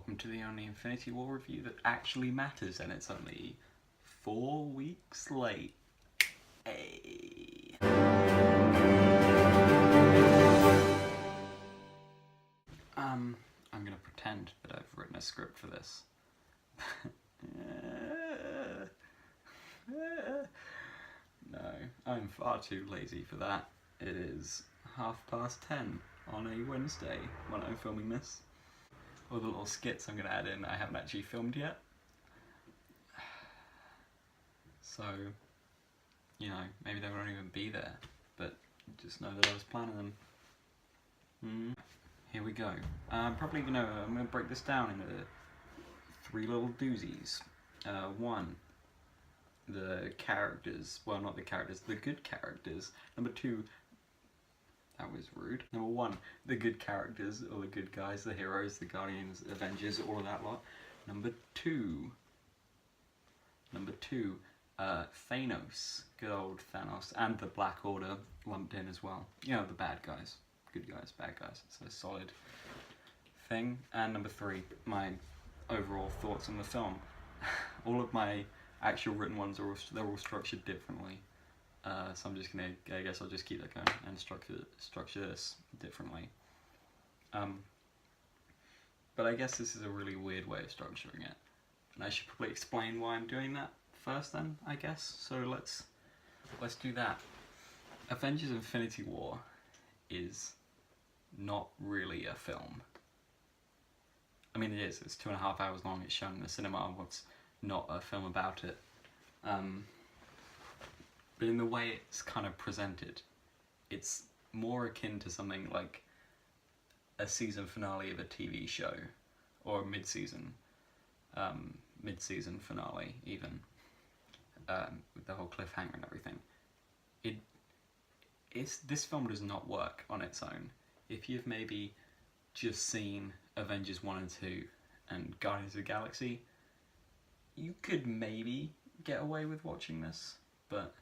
welcome to the only Infinity War review that actually matters, and it's only 4 weeks late. Hey. I'm gonna pretend that I've written a script for this. No, I'm far too lazy for that. It is 10:30 on a Wednesday when I'm filming this. All the little skits I'm going to add in I haven't actually filmed yet. So, you know, maybe they won't even be there, but just know that I was planning them. Here we go. I'm going to break this down into 3 little doozies. 1, the characters, well, not the characters, the good characters. Number 2, that was rude. Number 1, the good characters, or the good guys, the heroes, the Guardians, Avengers, all of that lot. Number 2, Thanos, good old Thanos, and the Black Order lumped in as well. You know, the bad guys, good guys, bad guys. It's a solid thing. And number 3, my overall thoughts on the film. All of my actual written ones they're all structured differently. So I'm just gonna, I guess I'll just keep that going and structure this differently. But I guess this is a really weird way of structuring it, and I should probably explain why I'm doing that first then, I guess. So let's do that. Avengers Infinity War is not really a film. I mean, it is, it's 2.5 hours long, it's shown in the cinema. What's not a film about it? But in the way it's kind of presented, it's more akin to something like a season finale of a TV show, or a mid-season finale even, with the whole cliffhanger and everything. This film does not work on its own. If you've maybe just seen Avengers 1 and 2 and Guardians of the Galaxy, you could maybe get away with watching this, but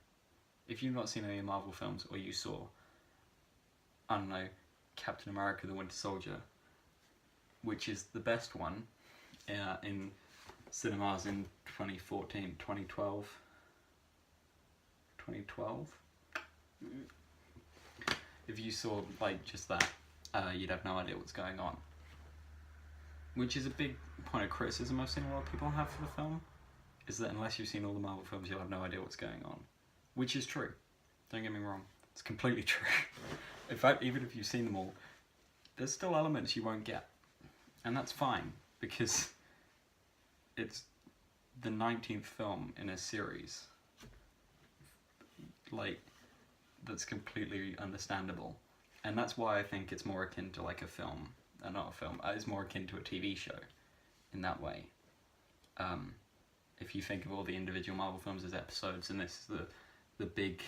if you've not seen any Marvel films, or you saw, I don't know, Captain America the Winter Soldier, which is the best one in cinemas in 2012. If you saw like just that, you'd have no idea what's going on. Which is a big point of criticism I've seen a lot of people have for the film, is that unless you've seen all the Marvel films, you'll have no idea what's going on. Which is true. Don't get me wrong. It's completely true. In fact, even if you've seen them all, there's still elements you won't get. And that's fine, because it's the 19th film in a series. Like, that's completely understandable. And that's why I think it's more akin to like a film. Not a film, it's more akin to a TV show in that way. If you think of all the individual Marvel films as episodes, and this is the big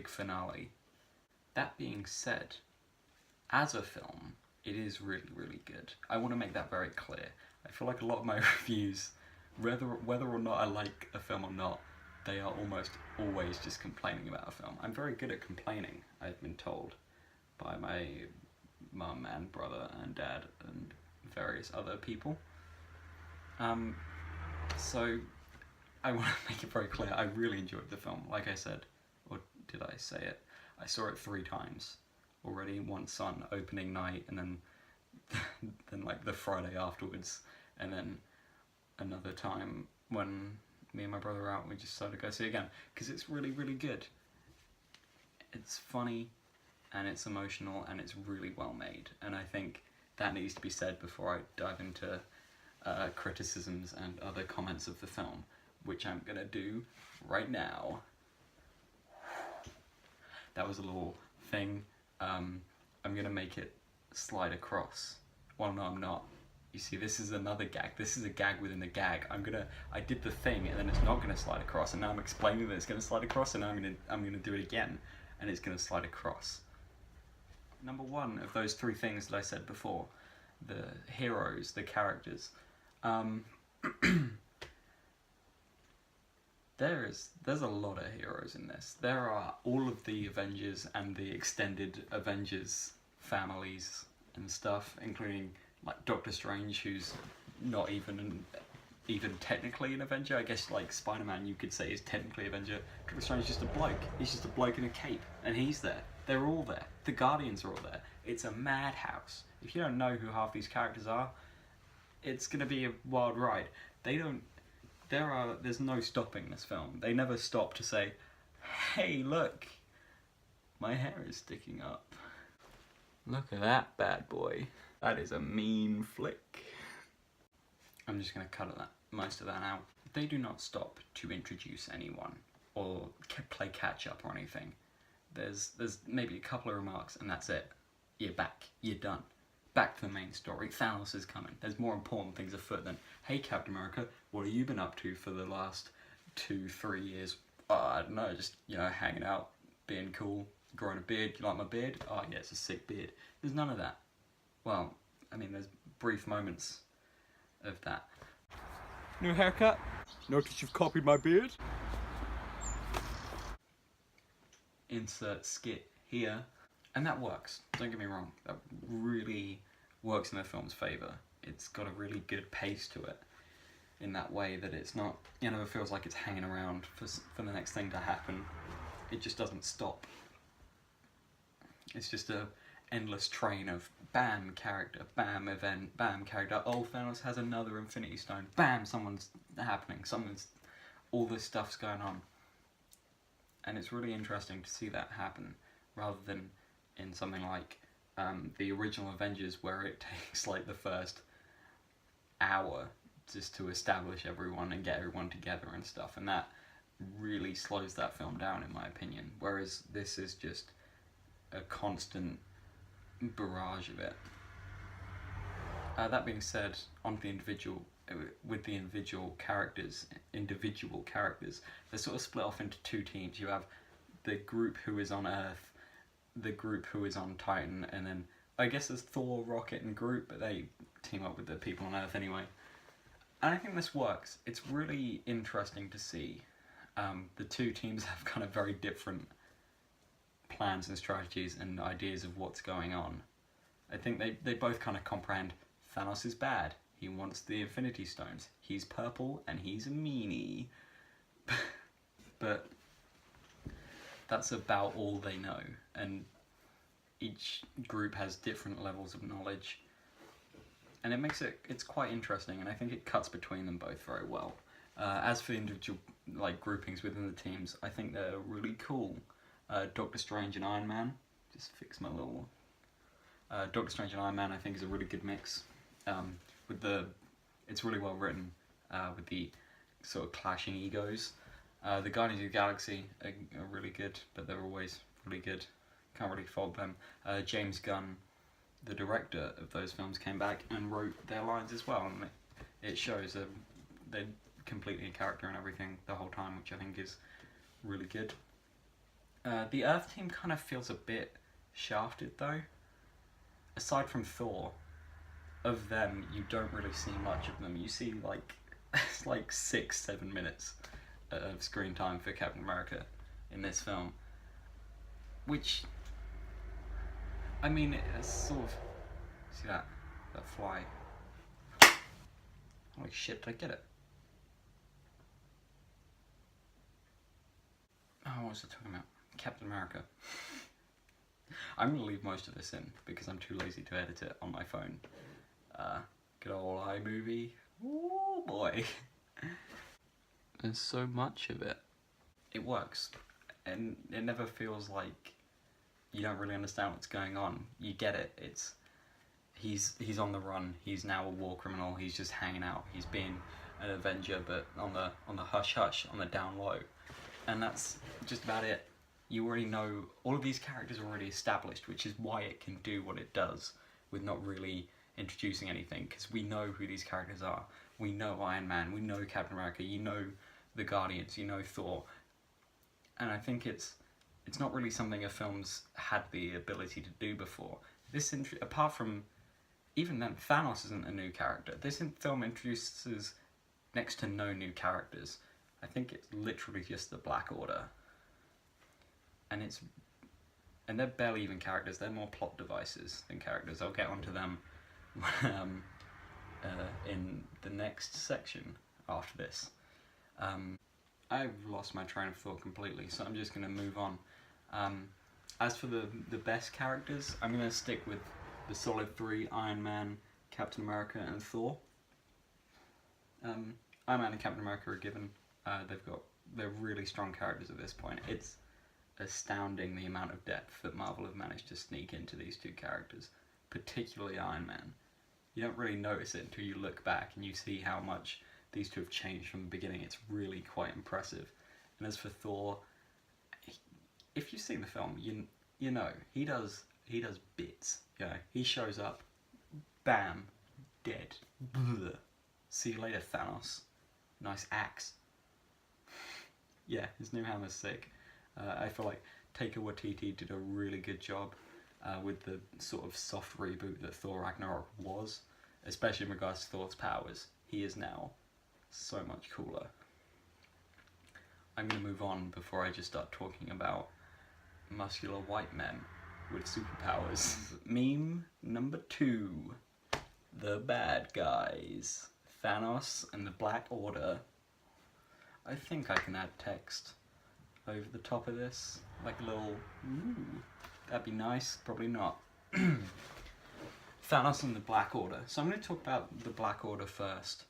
finale. That being said, as a film, it is really, really good. I want to make that very clear. I feel like a lot of my reviews, whether or not I like a film or not, they are almost always just complaining about a film. I'm very good at complaining, I've been told, by my mum and brother and dad and various other people. So I want to make it very clear, I really enjoyed the film, like I said. Or did I say it? I saw it 3 times already, once on opening night, and then like the Friday afterwards, and then another time when me and my brother were out, we just decided to go see it again, because it's really, really good. It's funny, and it's emotional, and it's really well made, and I think that needs to be said before I dive into criticisms and other comments of the film, which I'm gonna do right now. That was a little thing. I'm gonna make it slide across. Well, no, I'm not. You see, this is another gag. This is a gag within a gag. I did the thing, and then it's not gonna slide across, and now I'm explaining that it's gonna slide across, and now I'm gonna do it again, and it's gonna slide across. Number 1 of those 3 things that I said before, the heroes, the characters. There's a lot of heroes in this. There are all of the Avengers and the extended Avengers families and stuff, including like Doctor Strange, who's not even technically an Avenger. I guess like Spider-Man, you could say is technically Avenger. Doctor Strange is just a bloke. He's just a bloke in a cape, and he's there. They're all there. The Guardians are all there. It's a madhouse. If you don't know who half these characters are, it's gonna be a wild ride. There's no stopping this film. They never stop to say, hey, look, my hair is sticking up. Look at that bad boy. That is a mean flick. I'm just gonna cut most of that out. They do not stop to introduce anyone or play catch up or anything. There's maybe a couple of remarks and that's it. You're back. You're done. Back to the main story. Thanos is coming. There's more important things afoot than, hey Captain America, what have you been up to for the last 2-3 years? I don't know, just, hanging out, being cool, growing a beard. You like my beard? Oh yeah, it's a sick beard. There's none of that. Well, I mean, there's brief moments of that. New haircut? Notice you've copied my beard? Insert skit here. And that works, don't get me wrong. That really works in the film's favour. It's got a really good pace to it in that way that it's not, it feels like it's hanging around for the next thing to happen. It just doesn't stop. It's just a endless train of bam character, bam event, bam character, oh Thanos has another Infinity Stone, bam someone's happening, all this stuff's going on. And it's really interesting to see that happen, rather than in something like the original Avengers where it takes like the first hour just to establish everyone and get everyone together and stuff, and that really slows that film down in my opinion, whereas this is just a constant barrage of it. That being said, on the individual characters, they're sort of split off into two teams. You have the group who is on Earth, the group who is on Titan, and then I guess there's Thor, Rocket, and Groot, but they team up with the people on Earth anyway. And I think this works. It's really interesting to see. The two teams have kind of very different plans and strategies and ideas of what's going on. I think they both kind of comprehend Thanos is bad. He wants the Infinity Stones. He's purple and he's a meanie. But that's about all they know. And each group has different levels of knowledge. And it makes it's quite interesting, and I think it cuts between them both very well. As for the individual groupings within the teams, I think they're really cool. Doctor Strange and Iron Man, just fix my little... Doctor Strange and Iron Man I think is a really good mix. It's really well written, with the sort of clashing egos. The Guardians of the Galaxy are really good, but they're always really good. Can't really fault them. James Gunn, the director of those films, came back and wrote their lines as well, and it shows they're completely in character and everything the whole time, which I think is really good. The Earth team kind of feels a bit shafted though. Aside from Thor, of them you don't really see much of them. You see it's like 6-7 minutes of screen time for Captain America in this film, which, I mean, it's sort of, see that fly, holy shit, did I get it? Oh, what was I talking about? Captain America. I'm going to leave most of this in because I'm too lazy to edit it on my phone. Good old iMovie. Ooh boy. There's so much of it. It works. And it never feels like you don't really understand what's going on. You get it. He's on the run. He's now a war criminal. He's just hanging out. He's being an Avenger, but on the hush hush, on the down low. And that's just about it. You already know, all of these characters are already established, which is why it can do what it does with not really introducing anything, because we know who these characters are. We know Iron Man, we know Captain America, you know the Guardians, you know Thor. And I think it's not really something a film's had the ability to do before. Apart from, even then, Thanos isn't a new character. This film introduces next to no new characters. I think it's literally just the Black Order. And they're barely even characters, they're more plot devices than characters. I'll get onto them in the next section after this. I've lost my train of thought completely, so I'm just going to move on. As for the best characters, I'm going to stick with the solid three: Iron Man, Captain America, and Thor. Iron Man and Captain America are given. They're really strong characters at this point. It's astounding the amount of depth that Marvel have managed to sneak into these two characters, particularly Iron Man. You don't really notice it until you look back and you see how much these two have changed from the beginning. It's really quite impressive. And as for Thor, if you've seen the film, you know he does bits. You know, he shows up, bam, dead. Bleh. See you later, Thanos. Nice axe. Yeah, his new hammer's sick. I feel like Taika Waititi did a really good job with the sort of soft reboot that Thor Ragnarok was, especially in regards to Thor's powers. He is now so much cooler. I'm going to move on before I just start talking about muscular white men with superpowers. Meme number 2. The bad guys. Thanos and the Black Order. I think I can add text over the top of this, like a little, ooh, that'd be nice, probably not. Thanos and the Black Order. So I'm going to talk about the Black Order first,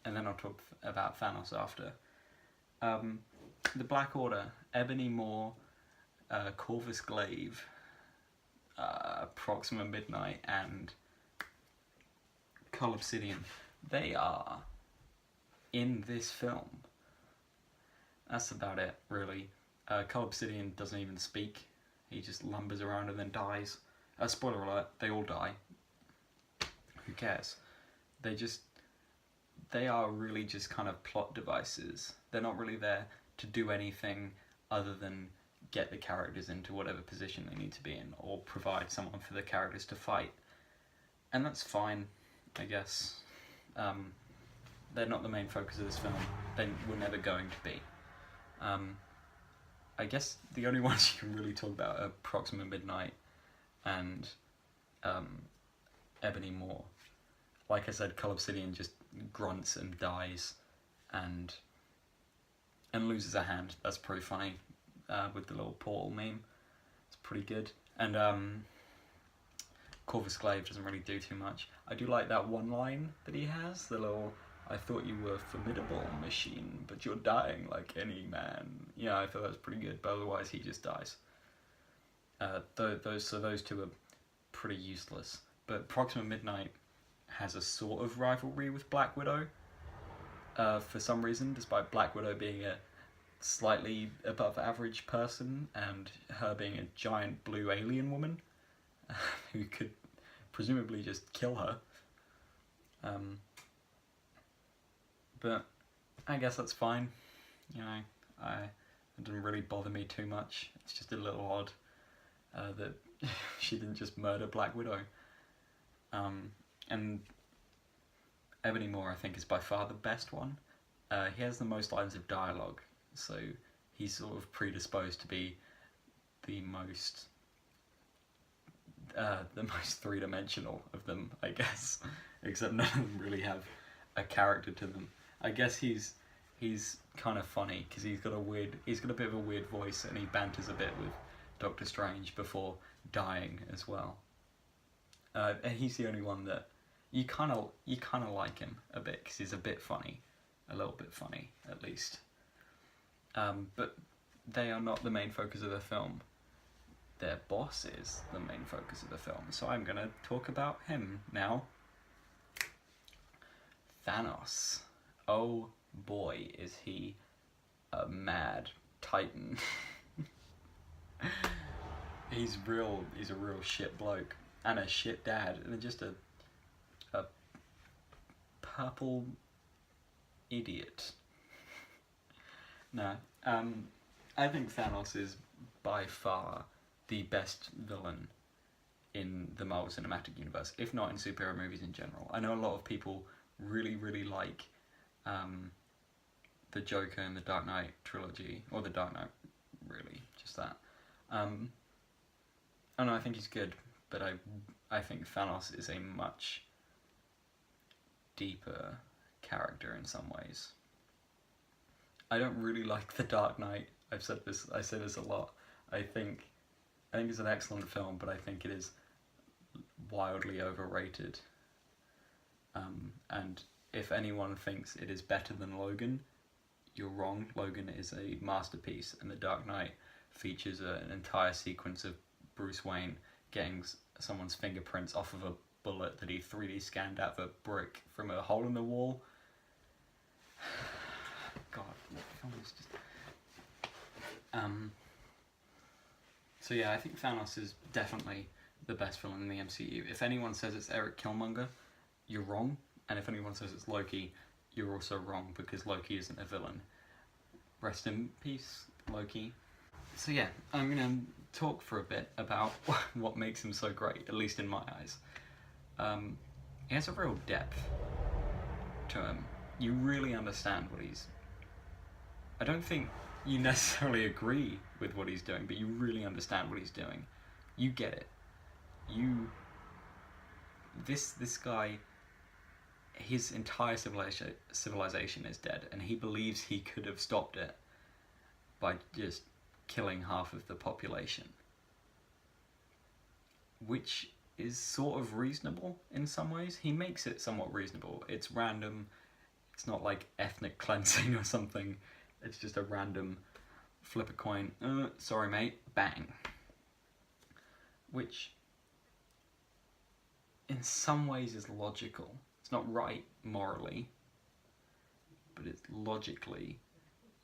and then I'll talk about Thanos after. The Black Order, Ebony Maw, Corvus Glaive, Proxima Midnight, and Cull Obsidian. They are in this film. That's about it, really. Cull Obsidian doesn't even speak. He just lumbers around and then dies. Spoiler alert, they all die. Who cares? They are really just kind of plot devices. They're not really there to do anything other than get the characters into whatever position they need to be in, or provide someone for the characters to fight. And that's fine, I guess. They're not the main focus of this film. They were never going to be. I guess the only ones you can really talk about are Proxima Midnight and Ebony Maw. Like I said, Cull Obsidian just grunts and dies and loses a hand. That's pretty funny, with the little portal meme. It's pretty good. And Corvus Glaive doesn't really do too much. I do like that one line that he has, the little, "I thought you were formidable, machine, but you're dying like any man." Yeah, I thought that was pretty good, but otherwise he just dies. Those two are pretty useless. But Proxima Midnight has a sort of rivalry with Black Widow, for some reason, despite Black Widow being a slightly above average person and her being a giant blue alien woman who could presumably just kill her. But I guess that's fine. You know, it didn't really bother me too much. It's just a little odd that she didn't just murder Black Widow. And Ebony Maw, I think, is by far the best one. He has the most lines of dialogue, so he's sort of predisposed to be the most three-dimensional of them, I guess. Except none of them really have a character to them. I guess he's kind of funny because he's got a bit of a weird voice, and he banters a bit with Doctor Strange before dying as well. And he's the only one that you kind of like him a bit because he's a bit funny, a little bit funny at least. But they are not the main focus of the film. Their boss is the main focus of the film, so I'm gonna talk about him now. Thanos. Oh boy, is he a mad titan. He's a real shit bloke and a shit dad and just a purple idiot. No, I think Thanos is by far the best villain in the Marvel Cinematic Universe, if not in superhero movies in general. I know a lot of people really like the Joker and the Dark Knight trilogy, or the Dark Knight, really, just that. I know, I think he's good, but I think Thanos is a much deeper character in some ways. I don't really like The Dark Knight. I say this a lot. I think it's an excellent film, but I think it is wildly overrated. And if anyone thinks it is better than Logan, you're wrong. Logan is a masterpiece, and The Dark Knight features an entire sequence of Bruce Wayne getting someone's fingerprints off of a bullet that he 3D scanned out of a brick from a hole in the wall. God, what film is just... So yeah, I think Thanos is definitely the best villain in the MCU. If anyone says it's Eric Killmonger, you're wrong. And if anyone says it's Loki, you're also wrong, because Loki isn't a villain. Rest in peace, Loki. So yeah, I'm going to talk for a bit about what makes him so great, at least in my eyes. He has a real depth to him. You really understand what he's... I don't think you necessarily agree with what he's doing, but you really understand what he's doing. You get it. This guy, his entire civilization is dead, and he believes he could have stopped it by just killing half of the population. Which is sort of reasonable in some ways. He makes it somewhat reasonable. It's random. It's not like ethnic cleansing or something. It's just a random flip a coin. Sorry mate, bang. Which in some ways is logical. It's not right morally, but it's logically,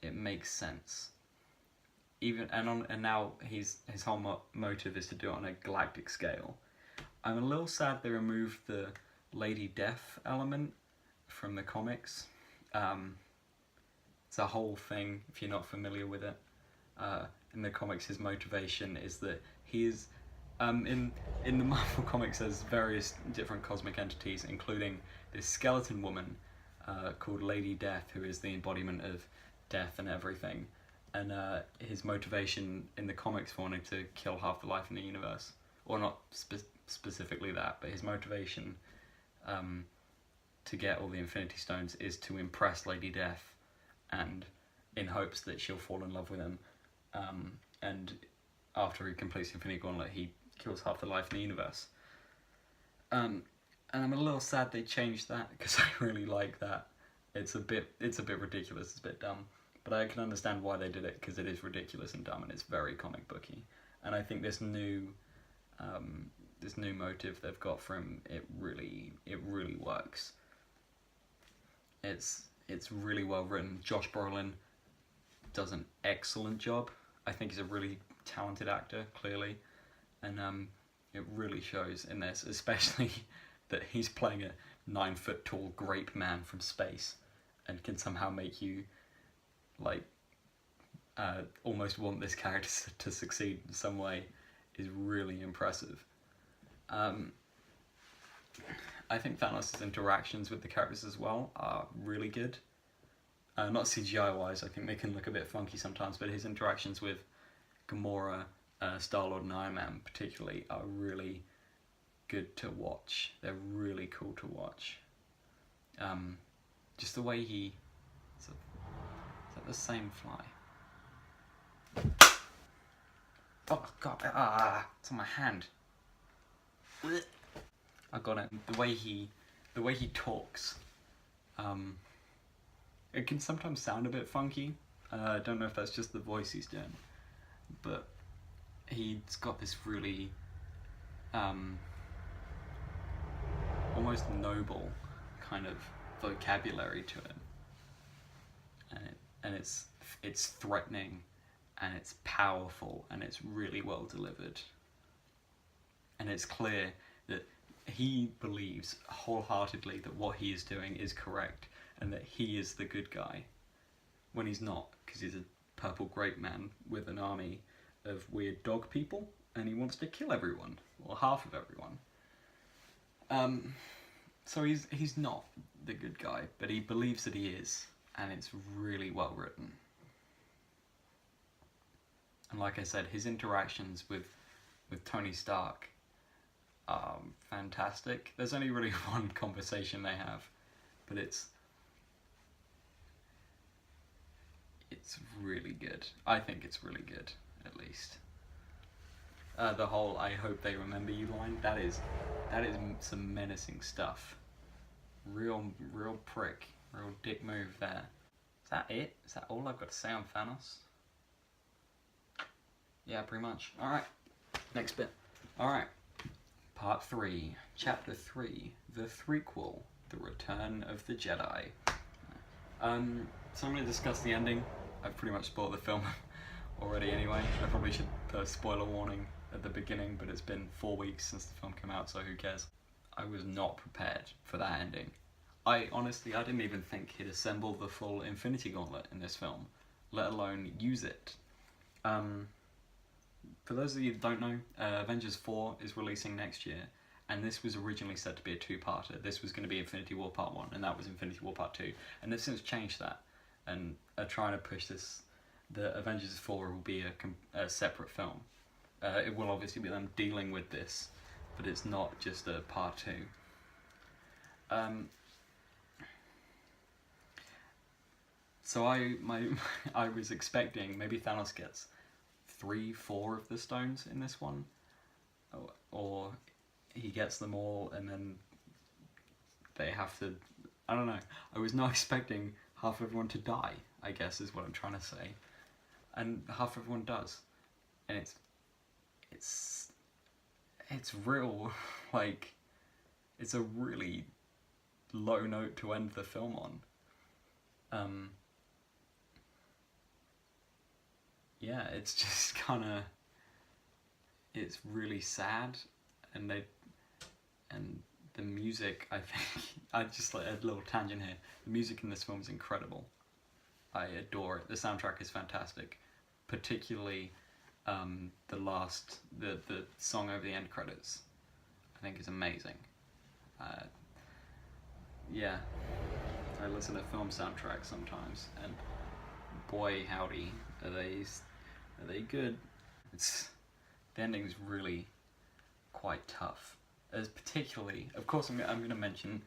it makes sense. And now his whole motive is to do it on a galactic scale. I'm a little sad they removed the Lady Death element from the comics. It's a whole thing if you're not familiar with it. In the comics, his motivation is that he is... in the Marvel comics, there's various different cosmic entities, including this skeleton woman called Lady Death, who is the embodiment of death and everything. And his motivation in the comics for wanting to kill half the life in the universe, or not specifically that, but his motivation to get all the Infinity Stones is to impress Lady Death, and in hopes that she'll fall in love with him. And after he completes Infinity Gauntlet, he kills half the life in the universe. And I'm a little sad they changed that, because I really like that. It's a bit ridiculous, it's a bit dumb. But I can understand why they did it, because it is ridiculous and dumb, and it's very comic booky. And I think this new motive they've got for him, it really works. It's really well written. Josh Brolin does an excellent job. I think he's a really talented actor, clearly, and it really shows in this, especially that he's playing a 9-foot-tall grape man from space, and can somehow make you like almost want this character to succeed in some way, is really impressive. I think Thanos' interactions with the characters as well are really good. Not CGI wise, I think they can look a bit funky sometimes, but his interactions with Gamora, Star-Lord and Iron Man particularly are really good to watch. They're really cool to watch. Just the way he... Is that the same fly? Oh god, it's on my hand. I got it. The way he talks, it can sometimes sound a bit funky. I don't know if that's just the voice he's doing, but he's got this really almost noble kind of vocabulary to him, and it's threatening, and it's powerful, and it's really well delivered, and it's clear that he believes wholeheartedly that what he is doing is correct, and that he is the good guy, when he's not, because he's a purple grape man with an army of weird dog people, and he wants to kill everyone, or half of everyone. So he's not the good guy, but he believes that he is, and it's really well written. And like I said, his interactions with Tony Stark are fantastic. There's only really one conversation they have, but it's really good. I think it's really good, at least. The whole "I hope they remember you" line, that is some menacing stuff. Real prick, real dick move there. Is that it? Is that all I've got to say on Thanos? Yeah, pretty much. Alright, next bit. Alright, part 3, chapter 3, the threequel, The Return of the Jedi. So I'm going to discuss the ending. I've pretty much spoiled the film already anyway. I probably should put a spoiler warning at the beginning, but it's been 4 weeks since the film came out, so who cares? I was not prepared for that ending. I didn't even think he'd assemble the full Infinity Gauntlet in this film, let alone use it. For those of you that don't know, Avengers 4 is releasing next year, and this was originally said to be a two-parter. This was going to be Infinity War Part 1, and that was Infinity War Part 2, and they've since changed that, and are trying to push this. The Avengers 4 will be a separate film. It will obviously be them dealing with this, but it's not just a Part 2. So I was expecting maybe Thanos gets 3-4 of the stones in this one, or he gets them all and then they have to, I don't know. I was not expecting half everyone to die, I guess is what I'm trying to say, and half everyone does, and it's real, like, it's a really low note to end the film on. Yeah, it's just kinda, it's really sad, and the music, I think, I just like a little tangent here, the music in this film is incredible. I adore it. The soundtrack is fantastic, particularly the song over the end credits, I think is amazing. Yeah, I listen to film soundtracks sometimes, and boy howdy, are they good. The ending is really quite tough. As particularly, of course, I'm going to mention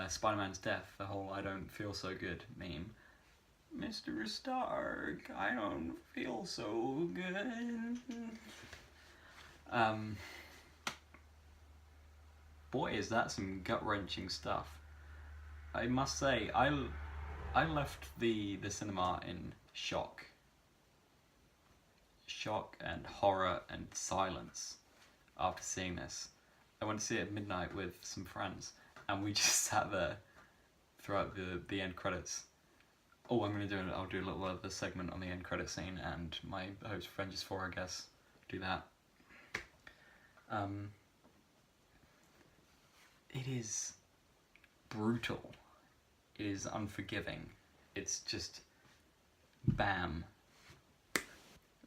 Spider-Man's death, the whole "I don't feel so good" meme. Mr. Stark, I don't feel so good. Boy, is that some gut-wrenching stuff. I must say, I left the cinema in shock and horror and silence after seeing this. I went to see it at midnight with some friends, and we just sat there throughout the end credits. Oh, I'll do a little other segment on the end credit scene and my hopes for Avengers 4, I guess. Do that. It is brutal. It is unforgiving. It's just bam.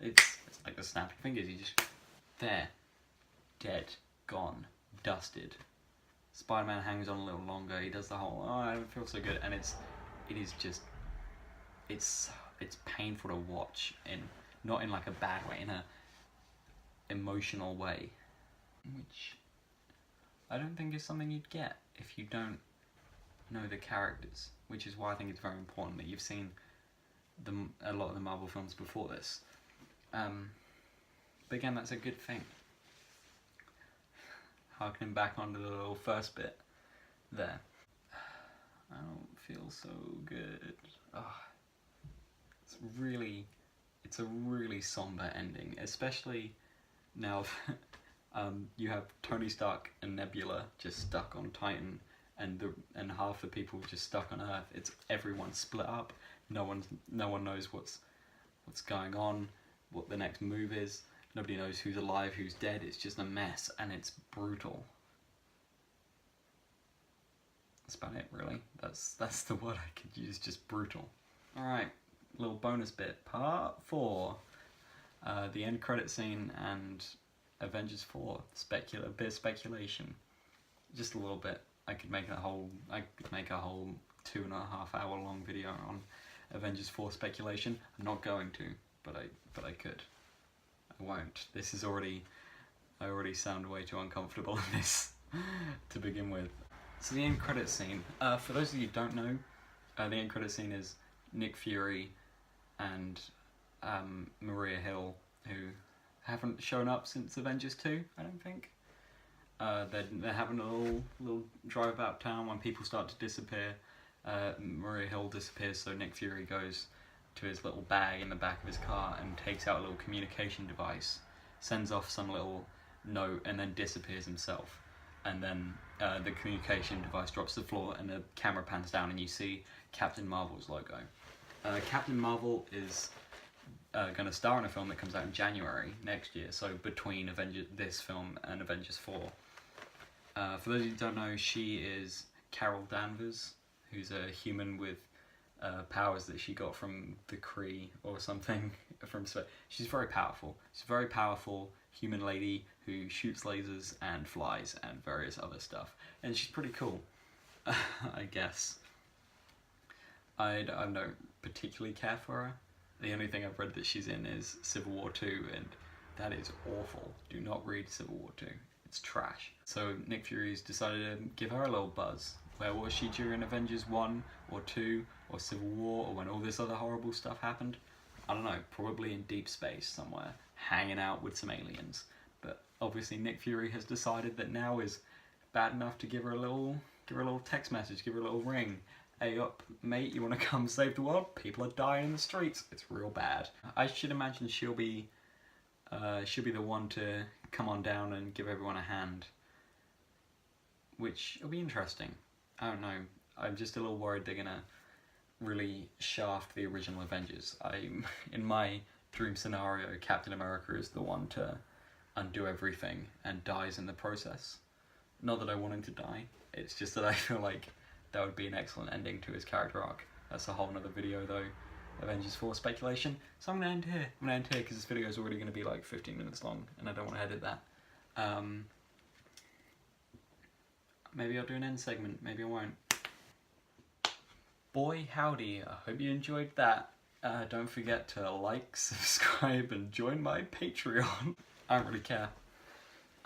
It's like the snapping fingers. You just there, dead, gone, dusted. Spider-Man hangs on a little longer. He does the whole I don't feel so good, and it is just it's painful to watch, not in like a bad way, in a emotional way, which I don't think is something you'd get if you don't know the characters, which is why I think it's very important that you've seen a lot of the Marvel films before this. But again, that's a good thing. Harkening back onto the little first bit there. I don't feel so good. Oh, it's a really somber ending, especially now you have Tony Stark and Nebula just stuck on Titan, and half the people just stuck on Earth. It's everyone split up. No one knows what's going on, what the next move is. Nobody knows who's alive, who's dead. It's just a mess, and it's brutal. That's about it, really. That's the word I could use. Just brutal. All right, little bonus bit, part 4, the end credit scene and Avengers 4 bit of speculation. Just a little bit. I could make a whole 2.5 hour long video on Avengers 4 speculation. I'm not going to, but I could. I won't. This is I already sound way too uncomfortable in this to begin with. So the end credit scene. For those of you who don't know, the end credit scene is Nick Fury and Maria Hill, who haven't shown up since Avengers 2, I don't think. They're having a little drive about town when people start to disappear. Maria Hill disappears, so Nick Fury goes to his little bag in the back of his car and takes out a little communication device, sends off some little note, and then disappears himself. And then the communication device drops to the floor, and the camera pans down, and you see Captain Marvel's logo. Captain Marvel is going to star in a film that comes out in January next year, so between this film and Avengers 4. For those of you who don't know, she is Carol Danvers, who's a human with powers that she got from the Kree or something from space. She's very powerful. She's a very powerful human lady who shoots lasers and flies and various other stuff. And she's pretty cool, I guess. I don't particularly care for her. The only thing I've read that she's in is Civil War 2, and that is awful. Do not read Civil War 2. It's trash. So Nick Fury's decided to give her a little buzz. Where was she during Avengers 1 or 2 or Civil War or when all this other horrible stuff happened? I don't know, probably in deep space somewhere, hanging out with some aliens. But obviously Nick Fury has decided that now is bad enough to give her a little text message, give her a little ring. Hey up, mate, you want to come save the world? People are dying in the streets. It's real bad. I should imagine she'll be the one to come on down and give everyone a hand, which will be interesting. I don't know. I'm just a little worried they're gonna really shaft the original Avengers. In my dream scenario, Captain America is the one to undo everything and dies in the process. Not that I want him to die. It's just that I feel like that would be an excellent ending to his character arc. That's a whole nother video though. Avengers 4 speculation. So I'm gonna end here. Because this video is already gonna be like 15 minutes long and I don't want to edit that. Maybe I'll do an end segment, maybe I won't. Boy howdy, I hope you enjoyed that. Don't forget to like, subscribe and join my Patreon. I don't really care.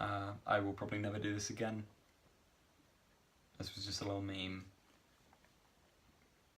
I will probably never do this again. This was just a little meme.